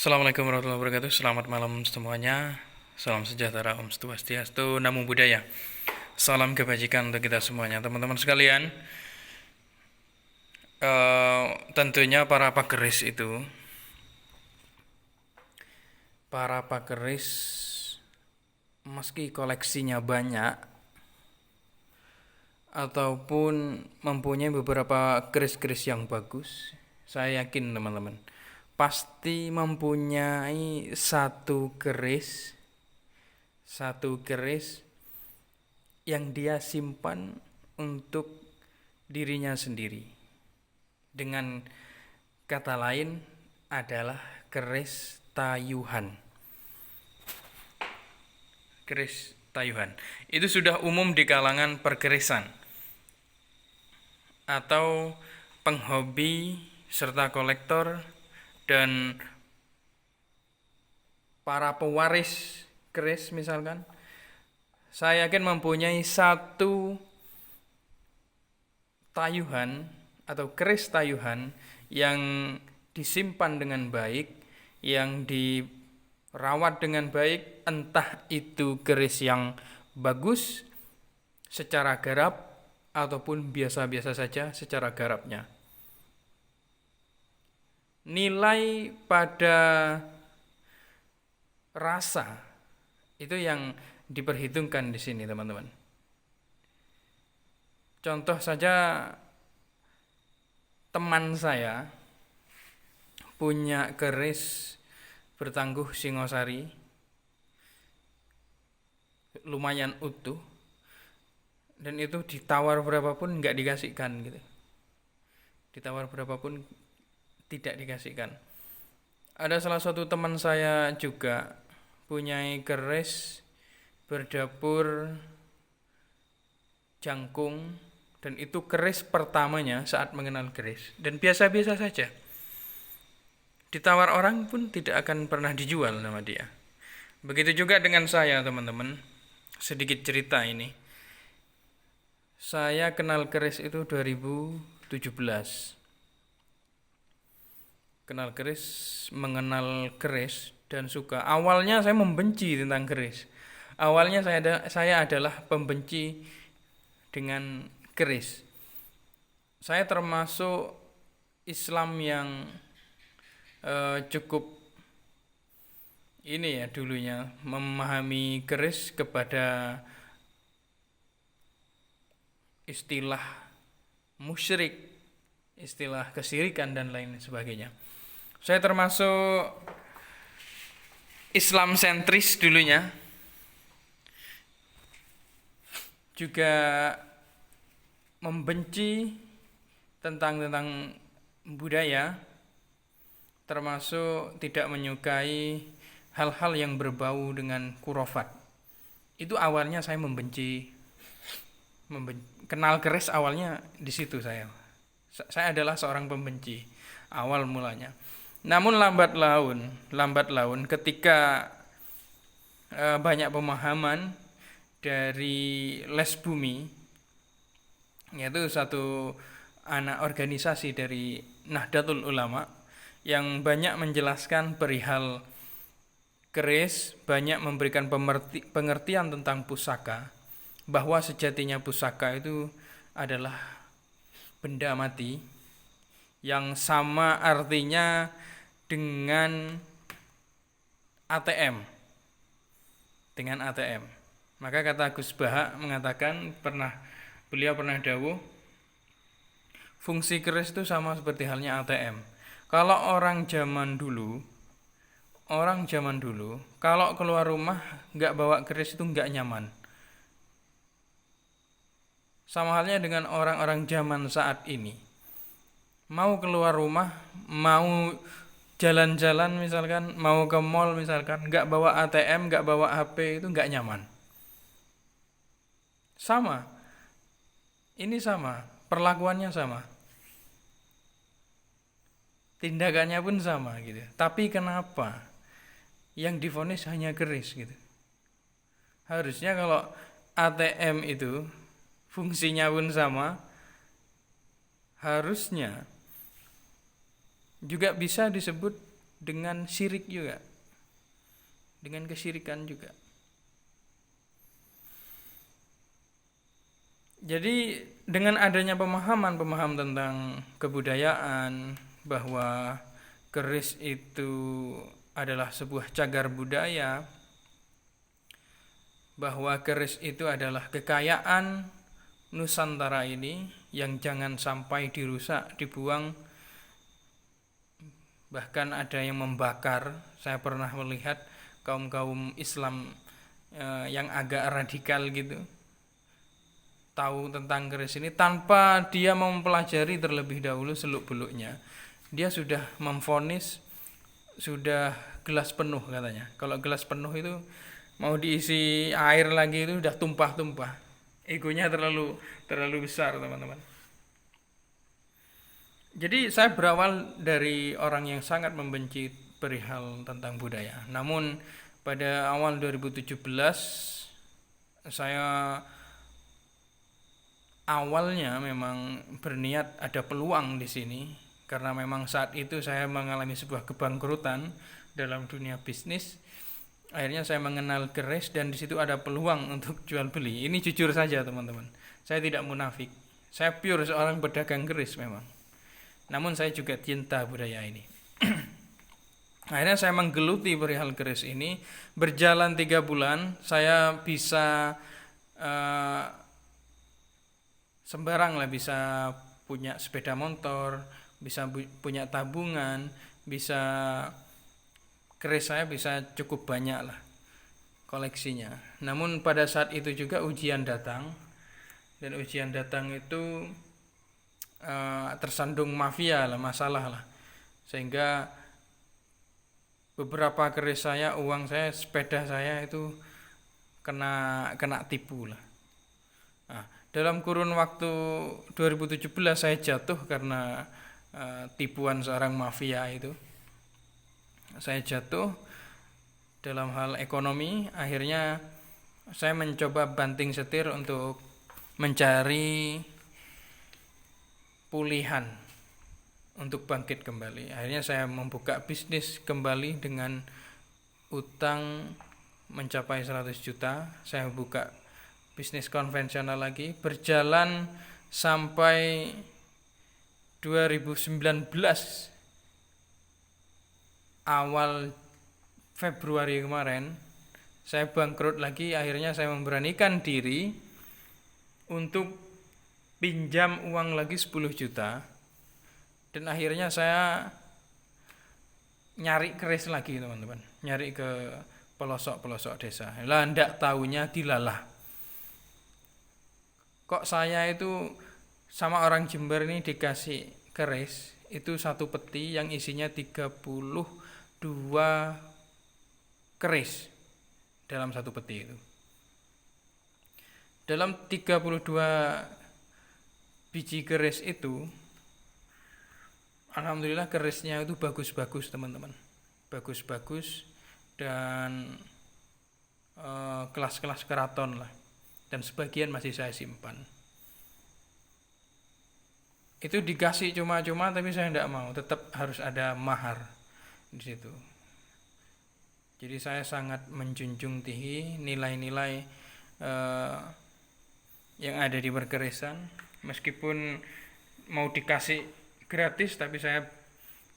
Assalamualaikum warahmatullahi wabarakatuh. Selamat malam semuanya. Salam sejahtera, Om Swastiastu, Namo Buddhaya. Salam kebajikan untuk kita semuanya, teman-teman sekalian. Tentunya para pakeris, meski koleksinya banyak ataupun mempunyai beberapa keris-keris yang bagus, saya yakin teman-teman pasti mempunyai satu keris yang dia simpan untuk dirinya sendiri. Dengan kata lain adalah keris tayuhan. Keris tayuhan itu sudah umum di kalangan perkerisan atau penghobi serta kolektor dan para pewaris keris misalkan. Saya yakin mempunyai satu tayuhan atau keris tayuhan yang disimpan dengan baik, yang dirawat dengan baik, entah itu keris yang bagus secara garap ataupun biasa-biasa saja secara garapnya. Nilai pada rasa itu yang diperhitungkan di sini, teman-teman. Contoh saja, teman saya punya keris bertangguh Singosari, lumayan utuh, dan itu ditawar berapapun nggak dikasihkan gitu. Ditawar berapapun tidak dikasihkan. Ada salah satu teman saya juga punya keris berdapur jangkung, dan itu keris pertamanya saat mengenal keris, dan biasa-biasa saja. Ditawar orang pun tidak akan pernah dijual sama dia. Begitu juga dengan saya, teman-teman. Sedikit cerita ini. Saya kenal keris itu 2017. Mengenal keris dan suka. Awalnya saya membenci tentang keris. Awalnya saya adalah pembenci dengan keris. Saya termasuk Islam yang cukup ini ya dulunya, memahami keris kepada istilah musyrik, istilah kesyirikan dan lain sebagainya. Saya termasuk Islam sentris dulunya, juga membenci tentang budaya, termasuk tidak menyukai hal-hal yang berbau dengan kurofat. Itu awalnya saya membenci. Kenal keris awalnya di situ saya. Saya adalah seorang pembenci awal mulanya. Namun lambat laun ketika banyak pemahaman dari Les Bumi, yaitu satu anak organisasi dari Nahdlatul Ulama yang banyak menjelaskan perihal keris, banyak memberikan pengertian tentang pusaka, bahwa sejatinya pusaka itu adalah benda mati yang sama artinya dengan ATM. Maka kata Gus Bahak mengatakan, beliau pernah dawuh, fungsi keris itu sama seperti halnya ATM. Kalau orang zaman dulu kalau keluar rumah nggak bawa keris itu nggak nyaman. Sama halnya dengan orang-orang zaman saat ini. Mau keluar rumah, mau jalan-jalan misalkan, mau ke mall misalkan, nggak bawa ATM, nggak bawa HP, itu nggak nyaman. Sama, ini sama, perlakuannya sama, tindakannya pun sama gitu. Tapi kenapa yang divonis hanya keris gitu? Harusnya kalau ATM itu fungsinya pun sama, harusnya juga bisa disebut dengan syirik juga, dengan kesyirikan juga. Jadi dengan adanya pemahaman tentang kebudayaan, bahwa keris itu adalah sebuah cagar budaya, bahwa keris itu adalah kekayaan Nusantara ini yang jangan sampai dirusak, dibuang, bahkan ada yang membakar. Saya pernah melihat kaum Islam yang agak radikal gitu, tahu tentang keris ini tanpa dia mempelajari terlebih dahulu seluk-beluknya, dia sudah memvonis sudah gelas penuh katanya. Kalau gelas penuh itu mau diisi air lagi itu udah tumpah-tumpah. Egonya terlalu besar, teman-teman. Jadi saya berawal dari orang yang sangat membenci perihal tentang budaya. Namun pada awal 2017 saya awalnya memang berniat ada peluang di sini, karena memang saat itu saya mengalami sebuah kebangkrutan dalam dunia bisnis. Akhirnya saya mengenal keris dan di situ ada peluang untuk jual beli. Ini jujur saja, teman-teman. Saya tidak munafik. Saya pure seorang pedagang keris memang. Namun saya juga cinta budaya ini. Akhirnya saya menggeluti perihal keris ini. Berjalan 3 bulan, saya bisa sembarang lah, bisa punya sepeda motor, bisa punya tabungan, bisa keris saya bisa cukup banyak lah koleksinya. Namun pada saat itu juga ujian datang, dan ujian datang itu tersandung mafia lah, masalah lah, sehingga beberapa keris saya, uang saya, sepeda saya itu kena tipu lah. Nah, dalam kurun waktu 2017 saya jatuh karena tipuan seorang mafia itu. Saya jatuh dalam hal ekonomi. Akhirnya saya mencoba banting setir untuk mencari pulihan untuk bangkit kembali. Akhirnya saya membuka bisnis kembali dengan utang mencapai 100 juta. Saya buka bisnis konvensional lagi, berjalan sampai 2019 awal Februari kemarin saya bangkrut lagi. Akhirnya saya memberanikan diri untuk pinjam uang lagi 10 juta, dan akhirnya saya nyari keris lagi, teman-teman, nyari ke pelosok-pelosok desa. Lah ndak taunya dilalah. Kok saya itu sama orang Jember ini dikasih keris itu satu peti yang isinya 32 keris dalam satu peti itu. Dalam 32 biji keris itu, alhamdulillah kerisnya itu bagus-bagus, teman-teman. Bagus-bagus dan kelas-kelas keraton lah. Dan sebagian masih saya simpan. Itu dikasih cuma-cuma, tapi saya tidak mau, tetap harus ada mahar di situ. Jadi saya sangat menjunjung tinggi nilai-nilai yang ada di perkerisan. Meskipun mau dikasih gratis, tapi saya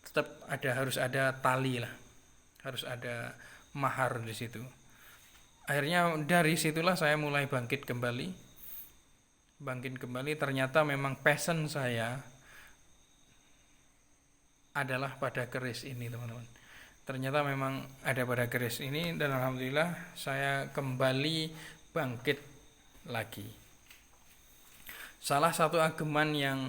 tetap harus ada tali lah, harus ada mahar di situ. Akhirnya dari situlah saya mulai bangkit kembali. Ternyata memang passion saya adalah pada keris ini, teman-teman. Ternyata memang ada pada keris ini, dan alhamdulillah saya kembali bangkit lagi. Salah satu ageman yang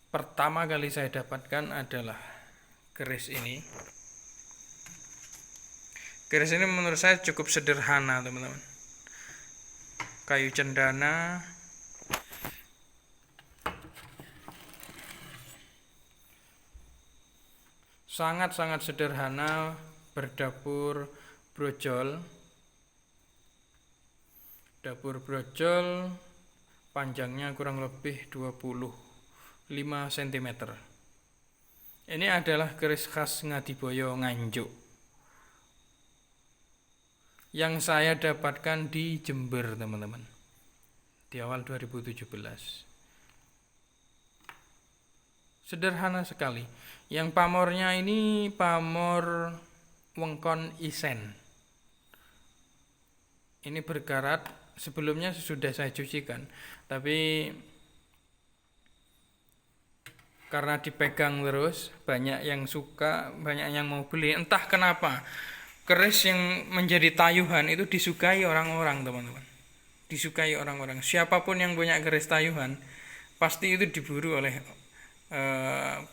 pertama kali saya dapatkan adalah keris ini. Keris ini menurut saya cukup sederhana, teman-teman. Kayu cendana, sangat-sangat sederhana, berdapur brojol. Dapur brojol, panjangnya kurang lebih 25 cm. Ini adalah keris khas Ngadiboyo Nganjuk yang saya dapatkan di Jember, teman-teman, di awal 2017. Sederhana sekali. Yang pamornya ini pamor wengkon isen. Ini berkarat, sebelumnya sudah saya cucikan, tapi karena dipegang terus, banyak yang suka, banyak yang mau beli. Entah kenapa, keris yang menjadi tayuhan itu disukai orang-orang, teman-teman. Disukai orang-orang. Siapapun yang punya keris tayuhan, pasti itu diburu oleh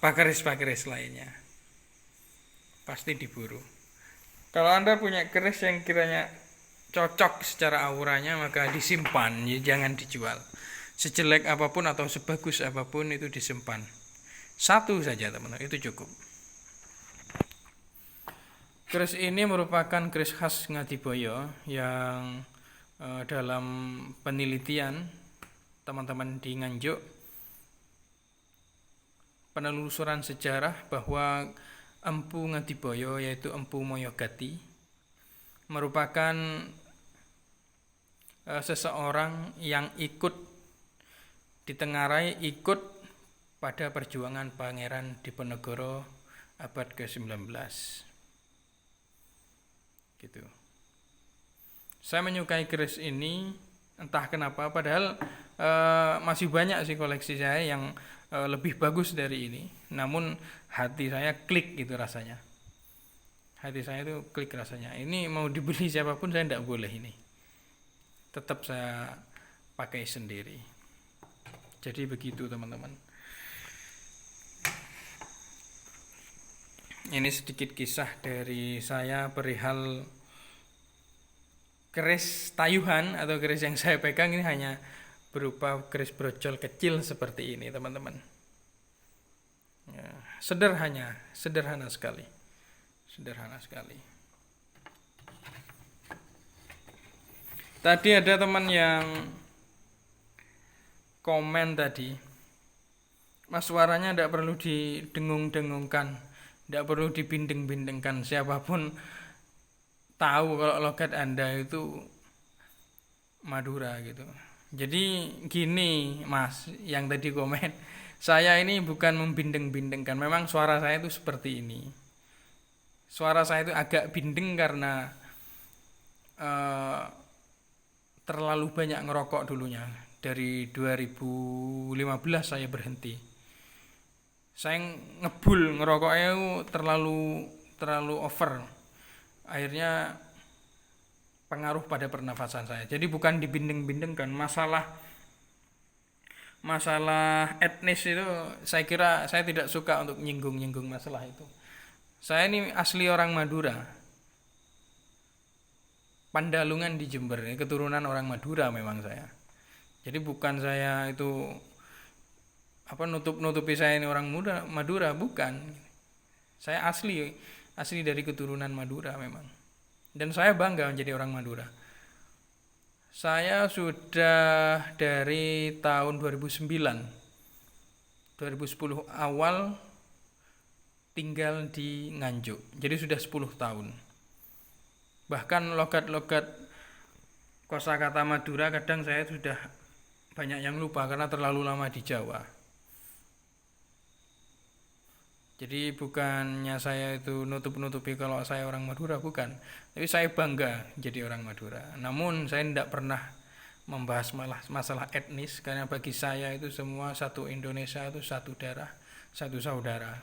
pakeris-pakeris lainnya. Pasti diburu. Kalau Anda punya keris yang kiranya cocok secara auranya, maka disimpan, ya, jangan dijual. Sejelek apapun atau sebagus apapun itu disimpan. Satu saja, teman-teman, itu cukup. Keris ini merupakan keris khas Ngadiboyo yang dalam penelitian teman-teman di Nganjuk, penelusuran sejarah bahwa Empu Ngadiboyo, yaitu Empu Moyogati, merupakan seseorang yang ditengarai ikut pada perjuangan Pangeran Diponegoro abad ke-19. Gitu. Saya menyukai keris ini entah kenapa, padahal masih banyak sih koleksi saya yang lebih bagus dari ini. Namun hati saya klik gitu rasanya. Hati saya itu klik rasanya. Ini mau dibeli siapapun saya tidak boleh ini. Tetap saya pakai sendiri. Jadi begitu, teman-teman. Ini sedikit kisah dari saya perihal keris tayuhan atau keris yang saya pegang. Ini hanya berupa keris brojol kecil seperti ini, teman-teman. Ya, sederhana sekali. Sederhana sekali. Tadi ada teman yang komen tadi, Mas, suaranya tidak perlu didengung-dengungkan, tidak perlu dibindeng-bindengkan. Siapapun tahu kalau logat Anda itu Madura gitu. Jadi gini, Mas, yang tadi komen, saya ini bukan membindeng-bindengkan. Memang suara saya itu seperti ini. Suara saya itu agak bindeng karena terlalu banyak ngerokok dulunya. Dari 2015 saya berhenti. Saya ngebul ngerokoknya itu terlalu over. Akhirnya pengaruh pada pernafasan saya. Jadi bukan dibindeng-bindengkan. Masalah etnis itu saya kira saya tidak suka untuk nyinggung-nyinggung masalah itu. Saya ini asli orang Madura. Pandalungan di Jember, keturunan orang Madura memang saya. Jadi bukan saya itu nutupi saya ini orang Madura, bukan. Saya asli dari keturunan Madura memang. Dan saya bangga menjadi orang Madura. Saya sudah dari tahun 2009, 2010 awal tinggal di Nganjuk. Jadi sudah 10 tahun. Bahkan logat-logat kosakata Madura kadang saya sudah banyak yang lupa karena terlalu lama di Jawa. Jadi bukannya saya itu nutupi kalau saya orang Madura, bukan. Tapi saya bangga jadi orang Madura. Namun saya tidak pernah membahas masalah etnis, karena bagi saya itu semua satu Indonesia, itu satu darah, satu saudara.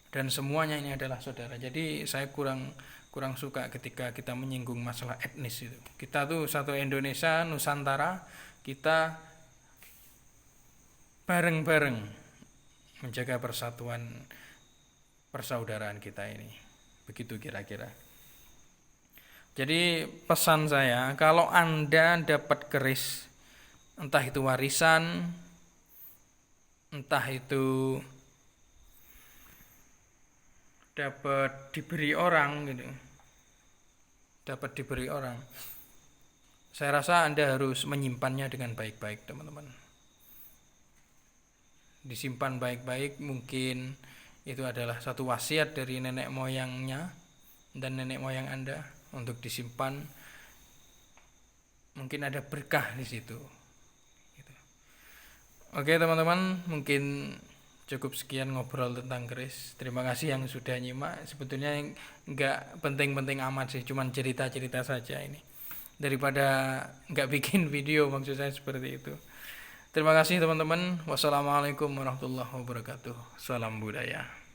Dan semuanya ini adalah saudara. Jadi saya kurang suka ketika kita menyinggung masalah etnis itu. Kita tuh satu Indonesia, Nusantara, kita bareng-bareng menjaga persaudaraan kita ini. Begitu kira-kira. Jadi pesan saya, kalau Anda dapat keris, entah itu warisan, entah itu dapat diberi orang gitu. Dapat diberi orang. Saya rasa Anda harus menyimpannya dengan baik-baik, teman-teman. Disimpan baik-baik, mungkin itu adalah satu wasiat dari nenek moyangnya dan nenek moyang Anda untuk disimpan. Mungkin ada berkah di situ. Gitu. Oke teman-teman, mungkin cukup sekian ngobrol tentang keris. Terima kasih yang sudah nyimak. Sebetulnya nggak penting-penting amat sih, cuman cerita-cerita saja ini. Daripada nggak bikin video, maksud saya seperti itu. Terima kasih teman-teman. Wassalamualaikum warahmatullahi wabarakatuh. Salam budaya.